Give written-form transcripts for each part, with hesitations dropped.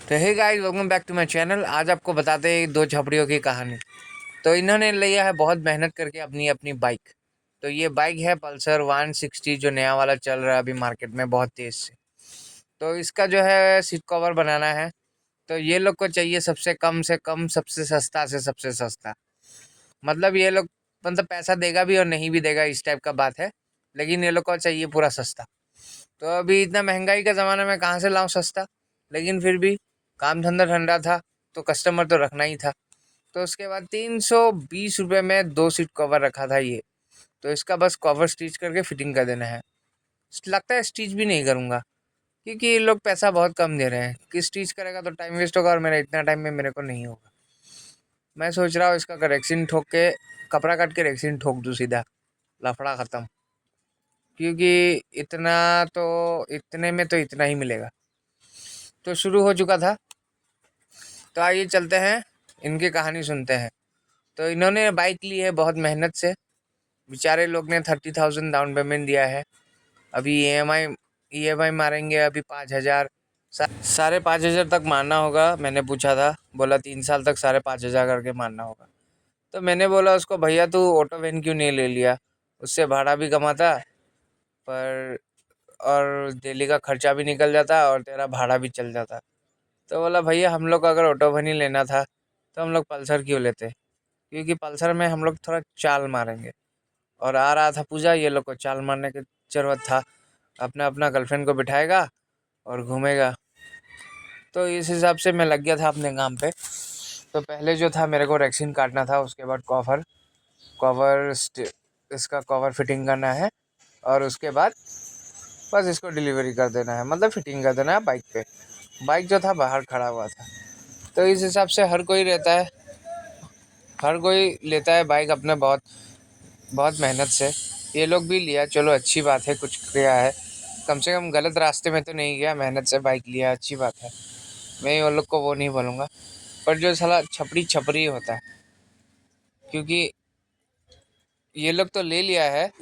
तो hey guys, welcome back to my channel. आज आपको बताते हैं दो छपड़ियों की कहानी। तो इन्होंने लिया है बहुत मेहनत करके अपनी अपनी बाइक। तो ये बाइक है पल्सर 160 जो नया वाला चल रहा है अभी मार्केट में बहुत तेज से। तो इसका जो है सीट कवर बनाना है। तो ये लोग को चाहिए सबसे कम से कम, सबसे सस्ता से सबसे सस्ता। मतलब ये लोग मतलब पैसा देगा भी और नहीं भी देगा, इस टाइप का बात है। लेकिन ये लोग को चाहिए पूरा सस्ता। तो अभी इतना महंगाई का ज़माना में कहाँ से लाऊं सस्ता। लेकिन फिर भी काम धंधा ठंडा था तो कस्टमर तो रखना ही था। तो उसके बाद 320 रुपये में 2 सीट कवर रखा था ये। तो इसका बस कवर स्टिच करके फिटिंग कर देना है। लगता है स्टिच भी नहीं करूँगा, क्योंकि ये लोग पैसा बहुत कम दे रहे हैं। कि स्टिच करेगा तो टाइम वेस्ट होगा और मेरा इतना टाइम में मेरे को नहीं होगा। मैं सोच रहा हूँ इसका रेक्सिन ठोक के, कपड़ा काट के रेक्सिन ठोक दूँ सीधा, लफड़ा ख़त्म। क्योंकि इतना तो, इतने में तो इतना ही मिलेगा। तो शुरू हो चुका था। तो आइए चलते हैं, इनकी कहानी सुनते हैं। तो इन्होंने बाइक ली है बहुत मेहनत से। बेचारे लोग ने 30,000 डाउन पेमेंट दिया है। अभी ई एम आई मारेंगे अभी 5,000, 5,500 तक मारना होगा। मैंने पूछा था, बोला 3 साल तक 5,500 करके मारना होगा। तो मैंने बोला उसको, भैया तू ऑटो वैन क्यों नहीं ले लिया, उससे भाड़ा भी कमाता पर और डेली का खर्चा भी निकल जाता और तेरा भाड़ा भी चल जाता। तो बोला, भैया हम लोग को अगर ऑटो वैन ही लेना था तो हम लोग पल्सर क्यों लेते, क्योंकि पल्सर में हम लोग थोड़ा चाल मारेंगे। और आ रहा था पूजा, ये लोग को चाल मारने की ज़रूरत था। अपना अपना गर्लफ्रेंड को बिठाएगा और घूमेगा। तो इस हिसाब से मैं लग गया था अपने काम पे। तो पहले जो था मेरे को रेक्सिन काटना था, उसके बाद इसका कवर फिटिंग करना है। और उसके बाद बस इसको डिलीवरी कर देना है, मतलब फिटिंग कर देना है बाइक पे। बाइक जो था बाहर खड़ा हुआ था। तो इस हिसाब से हर कोई लेता है बाइक अपने बहुत बहुत मेहनत से। ये लोग भी लिया, चलो अच्छी बात है, कुछ किया है। कम से कम गलत रास्ते में तो नहीं गया, मेहनत से बाइक लिया, अच्छी बात है। मैं उन लोग को वो नहीं बोलूँगा। पर जो साला छपरी छपरी होता है, क्योंकि ये लोग तो ले लिया है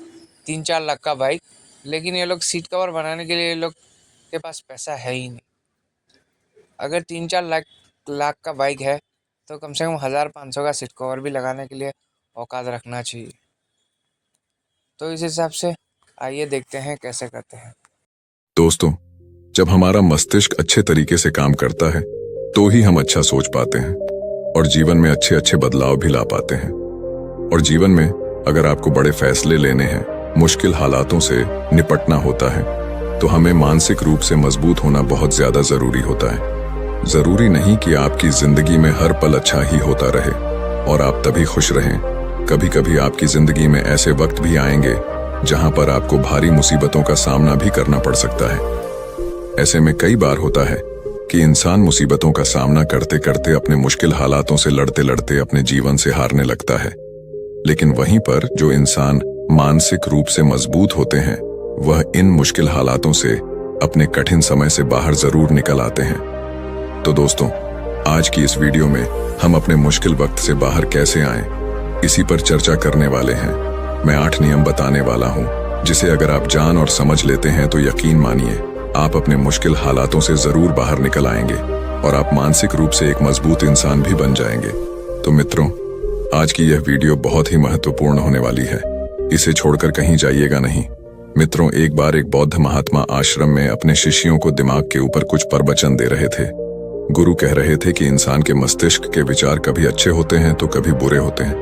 3-4 लाख का बाइक, लेकिन ये लोग सीट कवर बनाने के लिए ये लोग के पास पैसा है ही नहीं। अगर 3-4 लाख का बाइक है तो कम से कम 1,000-1,500 का सीट कवर भी लगाने के लिए औकात रखना चाहिए। तो इस हिसाब से आइए देखते हैं कैसे करते हैं। दोस्तों, जब हमारा मस्तिष्क अच्छे तरीके से काम करता है तो ही हम अच्छा सोच पाते हैं और जीवन में अच्छे अच्छे बदलाव भी ला पाते हैं। और जीवन में अगर आपको बड़े फैसले लेने हैं, मुश्किल हालातों से निपटना होता है, तो हमें मानसिक रूप से मजबूत होना बहुत ज्यादा जरूरी होता है। जरूरी नहीं कि आपकी जिंदगी में हर पल अच्छा ही होता रहे और आप तभी खुश रहें। कभी कभी आपकी जिंदगी में ऐसे वक्त भी आएंगे जहां पर आपको भारी मुसीबतों का सामना भी करना पड़ सकता है। ऐसे में कई बार होता है कि इंसान मुसीबतों का सामना करते करते अपने मुश्किल हालातों से लड़ते लड़ते अपने जीवन से हारने लगता है। लेकिन वहीं पर जो इंसान मानसिक रूप से मजबूत होते हैं, वह इन मुश्किल हालातों से अपने कठिन समय से बाहर जरूर निकल आते हैं। तो दोस्तों, आज की इस वीडियो में हम अपने मुश्किल वक्त से बाहर कैसे आएं, इसी पर चर्चा करने वाले हैं। मैं 8 नियम बताने वाला हूं, जिसे अगर आप जान और समझ लेते हैं तो यकीन मानिए आप अपने मुश्किल हालातों से जरूर बाहर निकल आएंगे और आप मानसिक रूप से एक मजबूत इंसान भी बन जाएंगे। तो मित्रों, आज की यह वीडियो बहुत ही महत्वपूर्ण होने वाली है, इसे छोड़कर कहीं जाइएगा नहीं। मित्रों, एक बार एक बौद्ध महात्मा आश्रम में अपने शिष्यों को दिमाग के ऊपर कुछ प्रवचन दे रहे थे। गुरु कह रहे थे कि इंसान के मस्तिष्क के विचार कभी अच्छे होते हैं तो कभी बुरे होते हैं।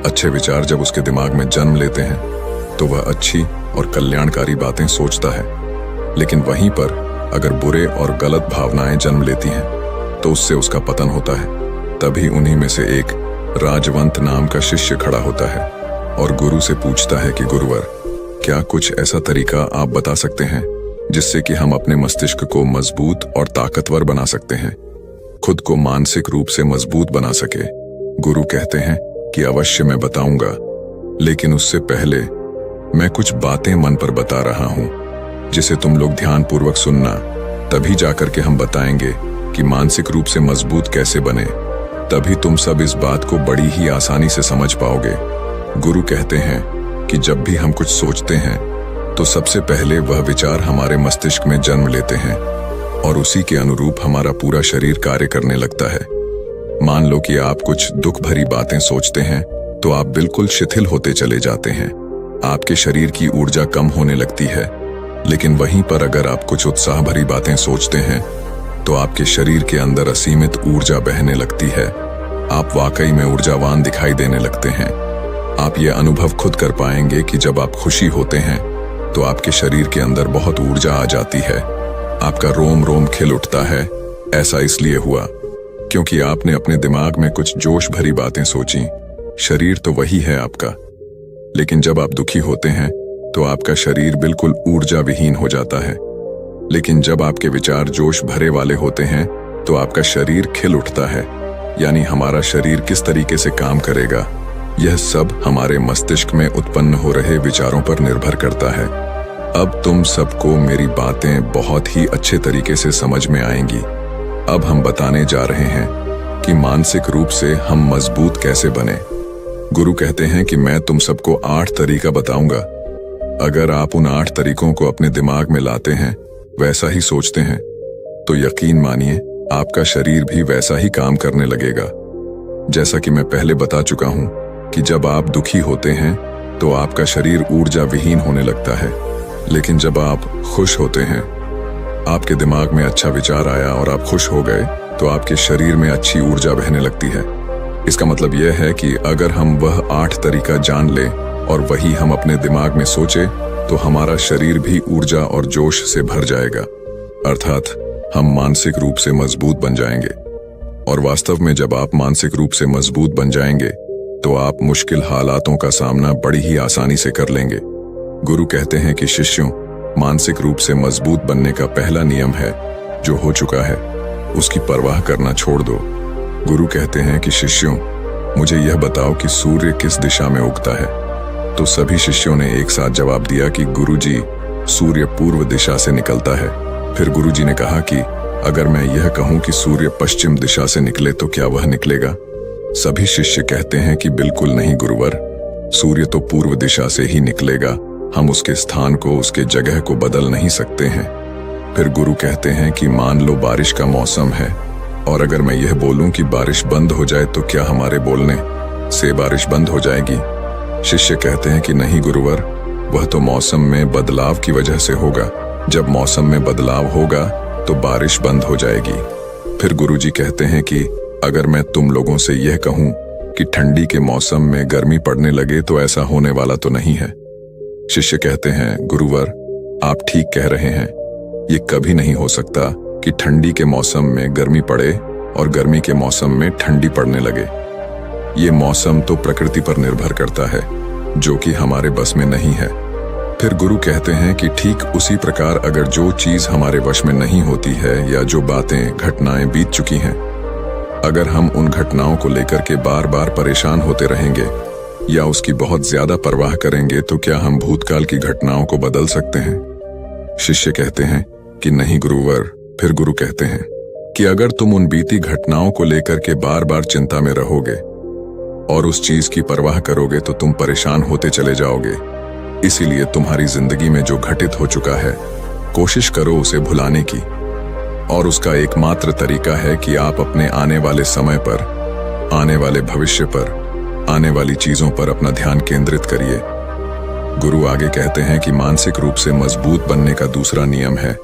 अच्छे विचार जब उसके दिमाग में जन्म लेते हैं तो वह अच्छी और कल्याणकारी बातें सोचता है, लेकिन वहीं पर अगर बुरे और गलत भावनाएं जन्म लेती हैं तो उससे उसका पतन होता है। तभी उन्हीं में से एक राजवंत नाम का शिष्य खड़ा होता है और गुरु से पूछता है कि गुरुवर, क्या कुछ ऐसा तरीका आप बता सकते हैं जिससे कि हम अपने मस्तिष्क को मजबूत और ताकतवर बना सकते हैं, खुद को मानसिक रूप से मजबूत बना सके। गुरु कहते हैं कि अवश्य मैं बताऊंगा, लेकिन उससे पहले मैं कुछ बातें मन पर बता रहा हूं जिसे तुम लोग ध्यानपूर्वक सुनना। तभी जाकर के हम बताएंगे कि मानसिक रूप से मजबूत कैसे बने। तभी तुम सब इस बात को बड़ी ही आसानी से समझ पाओगे। गुरु कहते हैं कि जब भी हम कुछ सोचते हैं तो सबसे पहले वह विचार हमारे मस्तिष्क में जन्म लेते हैं और उसी के अनुरूप हमारा पूरा शरीर कार्य करने लगता है। मान लो कि आप कुछ दुख भरी बातें सोचते हैं तो आप बिल्कुल शिथिल होते चले जाते हैं, आपके शरीर की ऊर्जा कम होने लगती है। लेकिन वहीं पर अगर आप कुछ उत्साह भरी बातें सोचते हैं तो आपके शरीर के अंदर असीमित ऊर्जा बहने लगती है, आप वाकई में ऊर्जावान दिखाई देने लगते हैं। आप ये अनुभव खुद कर पाएंगे कि जब आप खुशी होते हैं तो आपके शरीर के अंदर बहुत ऊर्जा आ जाती है, आपका रोम रोम खिल उठता है। ऐसा इसलिए हुआ क्योंकि आपने अपने दिमाग में कुछ जोश भरी बातें सोची। शरीर तो वही है आपका, लेकिन जब आप दुखी होते हैं तो आपका शरीर बिल्कुल ऊर्जा विहीन हो जाता है। लेकिन जब आपके विचार जोश भरे वाले होते हैं तो आपका शरीर खिल उठता है। यानी हमारा शरीर किस तरीके से काम करेगा, यह सब हमारे मस्तिष्क में उत्पन्न हो रहे विचारों पर निर्भर करता है। अब तुम सबको मेरी बातें बहुत ही अच्छे तरीके से समझ में आएंगी। अब हम बताने जा रहे हैं कि मानसिक रूप से हम मजबूत कैसे बने। गुरु कहते हैं कि मैं तुम सबको 8 तरीका बताऊंगा। अगर आप उन 8 तरीकों को अपने दिमाग में लाते हैं, वैसा ही सोचते हैं, तो यकीन मानिए आपका शरीर भी वैसा ही काम करने लगेगा। जैसा कि मैं पहले बता चुका हूं कि जब आप दुखी होते हैं तो आपका शरीर ऊर्जा विहीन होने लगता है, लेकिन जब आप खुश होते हैं, आपके दिमाग में अच्छा विचार आया और आप खुश हो गए तो आपके शरीर में अच्छी ऊर्जा बहने लगती है। इसका मतलब यह है कि अगर हम वह 8 तरीका जान लें और वही हम अपने दिमाग में सोचे तो हमारा शरीर भी ऊर्जा और जोश से भर जाएगा, अर्थात हम मानसिक रूप से मजबूत बन जाएंगे। और वास्तव में जब आप मानसिक रूप से मजबूत बन जाएंगे तो आप मुश्किल हालातों का सामना बड़ी ही आसानी से कर लेंगे। गुरु कहते हैं कि शिष्यों, मानसिक रूप से मजबूत बनने का पहला नियम है, जो हो चुका है उसकी परवाह करना छोड़ दो। गुरु कहते हैं कि शिष्यों, मुझे यह बताओ कि सूर्य किस दिशा में उगता है। तो सभी शिष्यों ने एक साथ जवाब दिया कि गुरुजी, सूर्य पूर्व दिशा से निकलता है। फिर गुरुजी ने कहा कि अगर मैं यह कहूं कि सूर्य पश्चिम दिशा से निकले तो क्या वह निकलेगा? सभी शिष्य कहते हैं कि बिल्कुल नहीं गुरुवर, सूर्य तो पूर्व दिशा से ही निकलेगा, हम उसके स्थान को, उसके जगह को बदल नहीं सकते हैं। फिर गुरु कहते हैं कि मान लो बारिश का मौसम है और अगर मैं यह बोलूं कि बारिश बंद हो जाए तो क्या हमारे बोलने से बारिश बंद हो जाएगी? शिष्य कहते हैं कि नहीं गुरुवर, वह तो मौसम में बदलाव की वजह से होगा। जब मौसम में बदलाव होगा तो बारिश बंद हो जाएगी। फिर गुरुजी कहते हैं कि अगर मैं तुम लोगों से यह कहूं कि ठंडी के मौसम में गर्मी पड़ने लगे तो ऐसा होने वाला तो नहीं है। शिष्य कहते हैं गुरुवर, आप ठीक कह रहे हैं, ये कभी नहीं हो सकता कि ठंडी के मौसम में गर्मी पड़े और गर्मी के मौसम में ठंडी पड़ने लगे। ये मौसम तो प्रकृति पर निर्भर करता है, जो कि हमारे बस में नहीं है। फिर गुरु कहते हैं कि ठीक उसी प्रकार अगर जो चीज हमारे वश में नहीं होती है या जो बातें, घटनाएं बीत चुकी हैं, अगर हम उन घटनाओं को लेकर के बार बार परेशान होते रहेंगे या उसकी बहुत ज्यादा परवाह करेंगे तो क्या हम भूतकाल की घटनाओं को बदल सकते हैं? शिष्य कहते हैं कि नहीं गुरुवर। फिर गुरु कहते हैं कि अगर तुम उन बीती घटनाओं को लेकर के बार बार चिंता में रहोगे और उस चीज की परवाह करोगे तो तुम परेशान होते चले जाओगे। इसीलिए तुम्हारी जिंदगी में जो घटित हो चुका है, कोशिश करो उसे भुलाने की, और उसका एकमात्र तरीका है कि आप अपने आने वाले समय पर, आने वाले भविष्य पर, आने वाली चीजों पर अपना ध्यान केंद्रित करिए। गुरु आगे कहते हैं कि मानसिक रूप से मजबूत बनने का दूसरा नियम है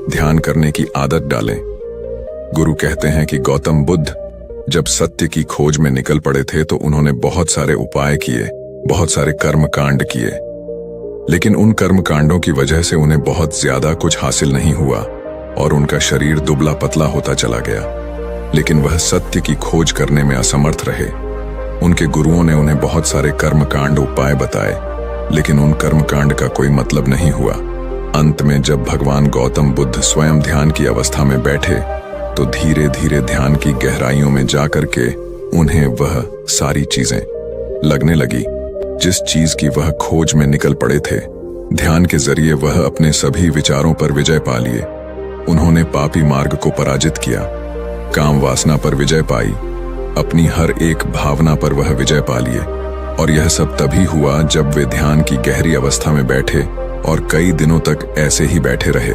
ध्यान करने की आदत डालें। गुरु कहते हैं कि गौतम बुद्ध जब सत्य की खोज में निकल पड़े थे तो उन्होंने बहुत सारे उपाय किए, बहुत सारे कर्म कांड किए, लेकिन उन कर्म कांडों की वजह से उन्हें बहुत ज्यादा कुछ हासिल नहीं हुआ और उनका शरीर दुबला पतला होता चला गया। लेकिन वह सत्य की खोज करने में असमर्थ रहे। उनके गुरुओं ने उन्हें बहुत सारे कर्मकांड उपाय बताए, लेकिन उन कर्मकांड का कोई मतलब नहीं हुआ। अंत में जब भगवान गौतम बुद्ध स्वयं ध्यान की अवस्था में बैठे तो धीरे धीरे ध्यान की गहराइयों में जाकर के उन्हें वह सारी चीजें लगने लगी जिस चीज की वह खोज में निकल पड़े थे। ध्यान के जरिए वह अपने सभी विचारों पर विजय पा लिए। उन्होंने पापी मार्ग को पराजित किया, काम वासना पर विजय पाई, अपनी हर एक भावना पर वह विजय पा लिए। और यह सब तभी हुआ जब वे ध्यान की गहरी अवस्था में बैठे और कई दिनों तक ऐसे ही बैठे रहे।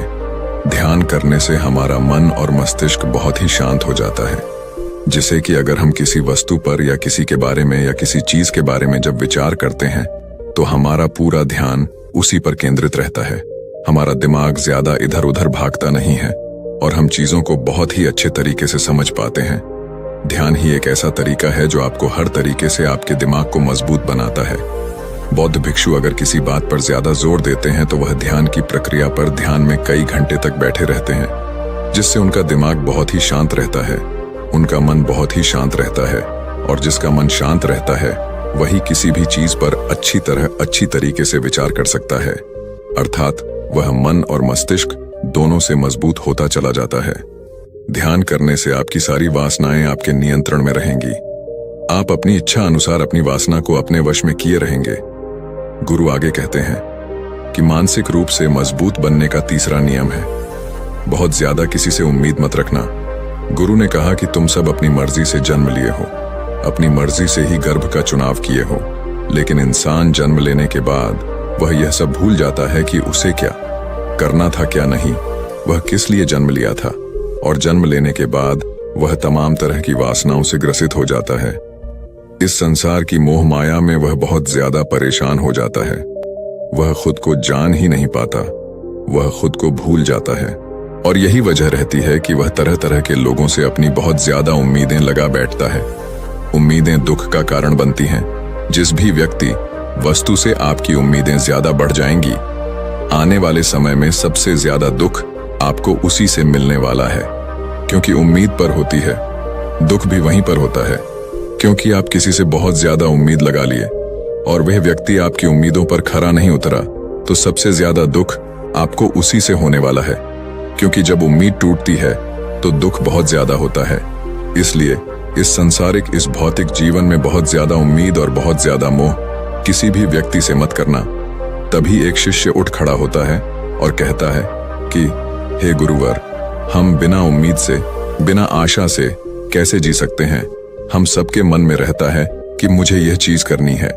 ध्यान करने से हमारा मन और मस्तिष्क बहुत ही शांत हो जाता है, जिसे कि अगर हम किसी वस्तु पर या किसी के बारे में या किसी चीज के बारे में जब विचार करते हैं तो हमारा पूरा ध्यान उसी पर केंद्रित रहता है। हमारा दिमाग ज्यादा इधर उधर भागता नहीं है और हम चीजों को बहुत ही अच्छे तरीके से समझ पाते हैं। ध्यान ही एक ऐसा तरीका है जो आपको हर तरीके से आपके दिमाग को मजबूत बनाता है। बौद्ध भिक्षु अगर किसी बात पर ज्यादा जोर देते हैं तो वह ध्यान की प्रक्रिया पर ध्यान में कई घंटे तक बैठे रहते हैं, जिससे उनका दिमाग बहुत ही शांत रहता है, उनका मन बहुत ही शांत रहता है, और जिसका मन शांत रहता है वही किसी भी चीज पर अच्छी तरीके से विचार कर सकता है, अर्थात वह मन और मस्तिष्क दोनों से मजबूत होता चला जाता है। ध्यान करने से आपकी सारी वासनाएं आपके नियंत्रण में रहेंगी। आप अपनी इच्छा अनुसार अपनी वासना को अपने वश में किए रहेंगे। गुरु आगे कहते हैं कि मानसिक रूप से मजबूत बनने का तीसरा नियम है, बहुत ज्यादा किसी से उम्मीद मत रखना। गुरु ने कहा कि तुम सब अपनी मर्जी से जन्म लिए हो, अपनी मर्जी से ही गर्भ का चुनाव किए हो, लेकिन इंसान जन्म लेने के बाद वह यह सब भूल जाता है कि उसे क्या करना था क्या नहीं, वह किस लिए जन्म लिया था, और जन्म लेने के बाद वह तमाम तरह की वासनाओं से ग्रसित हो जाता है। इस संसार की मोह माया में वह बहुत ज्यादा परेशान हो जाता है। वह खुद को जान ही नहीं पाता, वह खुद को भूल जाता है, और यही वजह रहती है कि वह तरह तरह के लोगों से अपनी बहुत ज्यादा उम्मीदें लगा बैठता है। उम्मीदें दुख का कारण बनती हैं। जिस भी व्यक्ति वस्तु से आपकी उम्मीदें ज्यादा बढ़ जाएंगी, आने वाले समय में सबसे ज्यादा दुख आपको उसी से मिलने वाला है, क्योंकि उम्मीद पर होती है। दुख भी वहीं पर होता है, क्योंकि आप किसी से बहुत ज्यादा उम्मीद लगा लिए और वह व्यक्ति आपकी उम्मीदों पर खरा नहीं उतरा, तो सबसे ज्यादा दुख आपको उसी से होने वाला है, क्योंकि जब उम्मीद टूटती है तो दुख बहुत ज्यादा होता है। इसलिए इस संसारिक, इस भौतिक जीवन में बहुत ज्यादा उम्मीद और बहुत ज्यादा मोह किसी भी व्यक्ति से मत करना। तभी एक शिष्य उठ खड़ा होता है और कहता है कि हे गुरुवर, हम बिना उम्मीद से, बिना आशा से कैसे जी सकते हैं। हम सबके मन में रहता है कि मुझे यह चीज करनी है,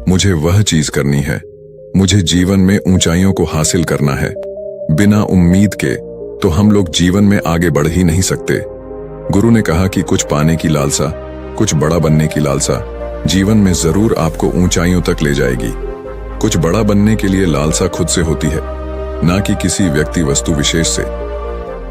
मुझे वह चीज करनी है, मुझे जीवन में ऊंचाइयों को हासिल करना है। बिना उम्मीद के तो हम लोग जीवन में आगे बढ़ ही नहीं सकते। गुरु ने कहा कि कुछ पाने की लालसा, कुछ बड़ा बनने की लालसा जीवन में जरूर आपको ऊंचाइयों तक ले जाएगी। कुछ बड़ा बनने के लिए लालसा खुद से होती है, ना कि किसी व्यक्ति वस्तु विशेष से।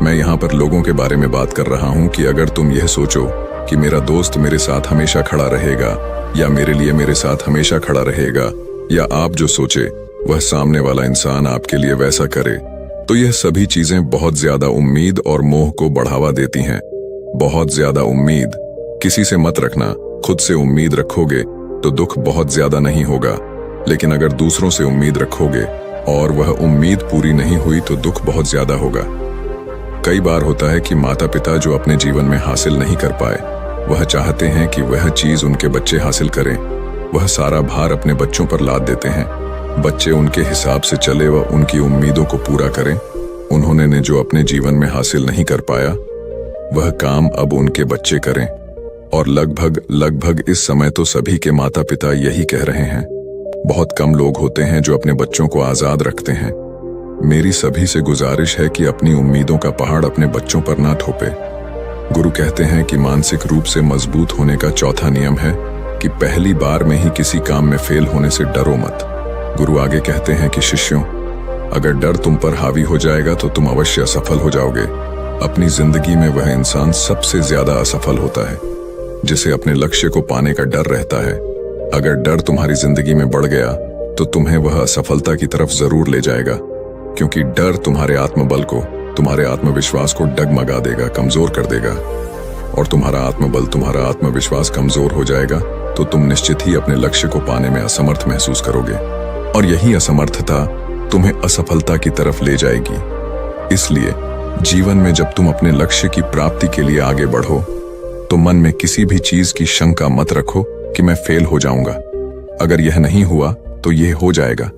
मैं यहाँ पर लोगों के बारे में बात कर रहा हूँ कि अगर तुम यह सोचो कि मेरा दोस्त मेरे साथ हमेशा खड़ा रहेगा, या मेरे लिए मेरे साथ हमेशा खड़ा रहेगा, या आप जो सोचे वह सामने वाला इंसान आपके लिए वैसा करे, तो यह सभी चीजें बहुत ज्यादा उम्मीद और मोह को बढ़ावा देती हैं। बहुत ज्यादा उम्मीद किसी से मत रखना। खुद से उम्मीद रखोगे तो दुख बहुत ज्यादा नहीं होगा, लेकिन अगर दूसरों से उम्मीद रखोगे और वह उम्मीद पूरी नहीं हुई तो दुख बहुत ज्यादा होगा। कई बार होता है कि माता पिता जो अपने जीवन में हासिल नहीं कर पाए, वह चाहते हैं कि वह चीज उनके बच्चे हासिल करें। वह सारा भार अपने बच्चों पर लाद देते हैं। बच्चे उनके हिसाब से चले व उनकी उम्मीदों को पूरा करें। उन्होंने ने जो अपने जीवन में हासिल नहीं कर पाया, वह काम अब उनके बच्चे करें। और लगभग इस समय तो सभी के माता पिता यही कह रहे हैं। बहुत कम लोग होते हैं जो अपने बच्चों को आजाद रखते हैं। मेरी सभी से गुजारिश है कि अपनी उम्मीदों का पहाड़ अपने बच्चों पर ना थोपे। गुरु कहते हैं कि मानसिक रूप से मजबूत होने का चौथा नियम है कि पहली बार में ही किसी काम में फेल होने से डरो मत। गुरु आगे कहते हैं कि शिष्यों, अगर डर तुम पर हावी हो जाएगा तो तुम अवश्य असफल हो जाओगे। अपनी जिंदगी में वह इंसान सबसे ज्यादा असफल होता है जिसे अपने लक्ष्य को पाने का डर रहता है। अगर डर तुम्हारी जिंदगी में बढ़ गया तो तुम्हें वह असफलता की तरफ जरूर ले जाएगा, क्योंकि डर तुम्हारे आत्मबल को, तुम्हारे आत्मविश्वास को डगमगा देगा, कमजोर कर देगा। और तुम्हारा आत्मबल, तुम्हारा आत्मविश्वास कमजोर हो जाएगा तो तुम निश्चित ही अपने लक्ष्य को पाने में असमर्थ महसूस करोगे, और यही असमर्थता तुम्हें असफलता की तरफ ले जाएगी। इसलिए जीवन में जब तुम अपने लक्ष्य की प्राप्ति के लिए आगे बढ़ो तो मन में किसी भी चीज की शंका मत रखो कि मैं फेल हो जाऊंगा। अगर यह नहीं हुआ तो यह हो जाएगा।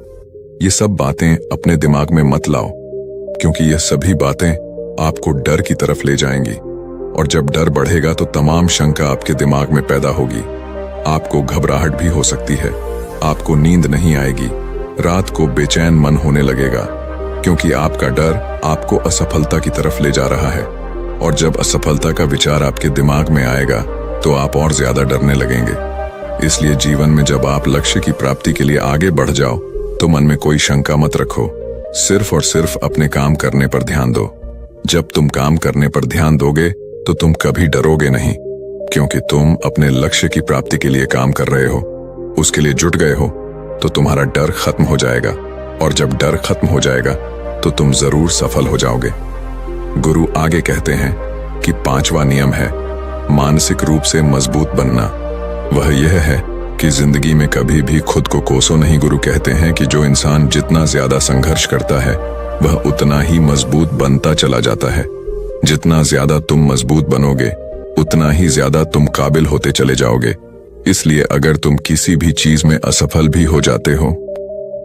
ये सब बातें अपने दिमाग में मत लाओ, क्योंकि यह सभी बातें आपको डर की तरफ ले जाएंगी, और जब डर बढ़ेगा तो तमाम शंका आपके दिमाग में पैदा होगी। आपको घबराहट भी हो सकती है, आपको नींद नहीं आएगी, रात को बेचैन मन होने लगेगा। क्योंकि आपका डर आपको असफलता की तरफ ले जा रहा है, और जब असफलता का विचार आपके दिमाग में आएगा तो आप और ज्यादा डरने लगेंगे। इसलिए जीवन में जब आप लक्ष्य की प्राप्ति के लिए आगे बढ़ जाओ तो मन में कोई शंका मत रखो, सिर्फ और सिर्फ अपने काम करने पर ध्यान दो। जब तुम काम करने पर ध्यान दोगे तो तुम कभी डरोगे नहीं, क्योंकि तुम अपने लक्ष्य की प्राप्ति के लिए काम कर रहे हो, उसके लिए जुट गए हो, तो तुम्हारा डर खत्म हो जाएगा, और जब डर खत्म हो जाएगा तो तुम जरूर सफल हो जाओगे। गुरु आगे कहते हैं कि 5वां नियम है मानसिक रूप से मजबूत बनना। वह यह है कि जिंदगी में कभी भी खुद को कोसो नहीं। गुरु कहते हैं कि जो इंसान जितना ज्यादा संघर्ष करता है वह उतना ही मजबूत बनता चला जाता है। जितना ज्यादा तुम मजबूत बनोगे उतना ही ज्यादा तुम काबिल होते चले जाओगे। इसलिए अगर तुम किसी भी चीज में असफल भी हो जाते हो,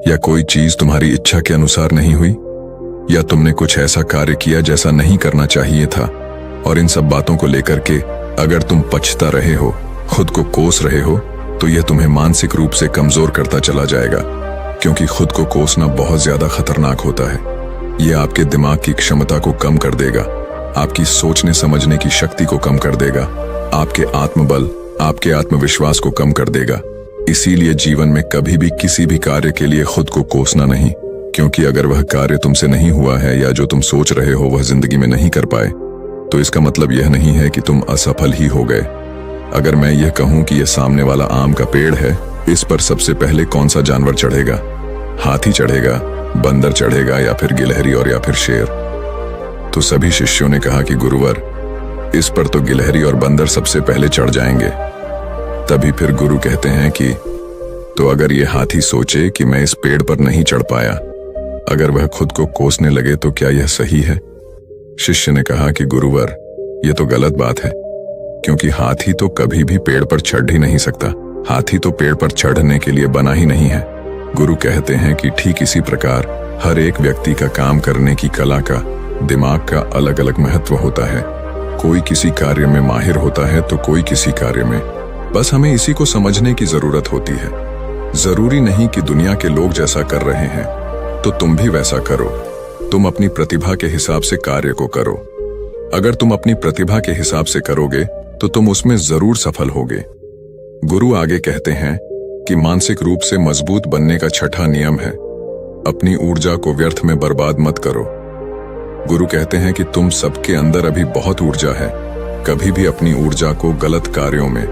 या कोई चीज तुम्हारी इच्छा के अनुसार नहीं हुई, या तुमने कुछ ऐसा कार्य किया जैसा नहीं करना चाहिए था, और इन सब बातों को लेकर के अगर तुम पछता रहे हो, खुद को कोस रहे हो, तो यह तुम्हें मानसिक रूप से कमजोर करता चला जाएगा, क्योंकि खुद को कोसना बहुत ज्यादा खतरनाक होता है। यह आपके दिमाग की क्षमता को कम कर देगा, आपकी सोचने समझने की शक्ति को कम कर देगा, आपके आत्मबल, आपके आत्मविश्वास को कम कर देगा। इसीलिए जीवन में कभी भी किसी भी कार्य के लिए खुद को कोसना नहीं, क्योंकि अगर वह कार्य तुमसे नहीं हुआ है या जो तुम सोच रहे हो वह जिंदगी में नहीं कर पाए, तो इसका मतलब यह नहीं है कि तुम असफल ही हो गए। अगर मैं यह कहूं कि यह सामने वाला आम का पेड़ है, इस पर सबसे पहले कौन सा जानवर चढ़ेगा? हाथी चढ़ेगा, बंदर चढ़ेगा, या फिर गिलहरी और या फिर शेर? तो सभी शिष्यों ने कहा कि गुरुवर, इस पर तो गिलहरी और बंदर सबसे पहले चढ़ जाएंगे। तभी फिर गुरु कहते हैं कि तो अगर ये हाथी सोचे कि मैं इस पेड़ पर नहीं चढ़ पाया, अगर वह खुद को कोसने लगे, तो क्या यह सही है? शिष्य ने कहा कि गुरुवर, यह तो गलत बात है, क्योंकि हाथी तो कभी भी पेड़ पर चढ़ ही नहीं सकता। हाथी तो पेड़ पर चढ़ने के लिए बना ही नहीं है। गुरु कहते हैं कि ठीक इसी प्रकार हर एक व्यक्ति का काम करने की कला का, दिमाग का अलग अलग महत्व होता है। कोई किसी कार्य में माहिर होता है तो कोई किसी कार्य में। बस हमें इसी को समझने की जरूरत होती है। जरूरी नहीं कि दुनिया के लोग जैसा कर रहे हैं तो तुम भी वैसा करो। तुम अपनी प्रतिभा के हिसाब से कार्य को करो। अगर तुम अपनी प्रतिभा के हिसाब से करोगे तो तुम उसमें जरूर सफल होगे। गुरु आगे कहते हैं कि मानसिक रूप से मजबूत बनने का 6वां नियम है अपनी ऊर्जा को व्यर्थ में बर्बाद मत करो। गुरु कहते हैं कि तुम सबके अंदर अभी बहुत ऊर्जा है। कभी भी अपनी ऊर्जा को गलत कार्यों में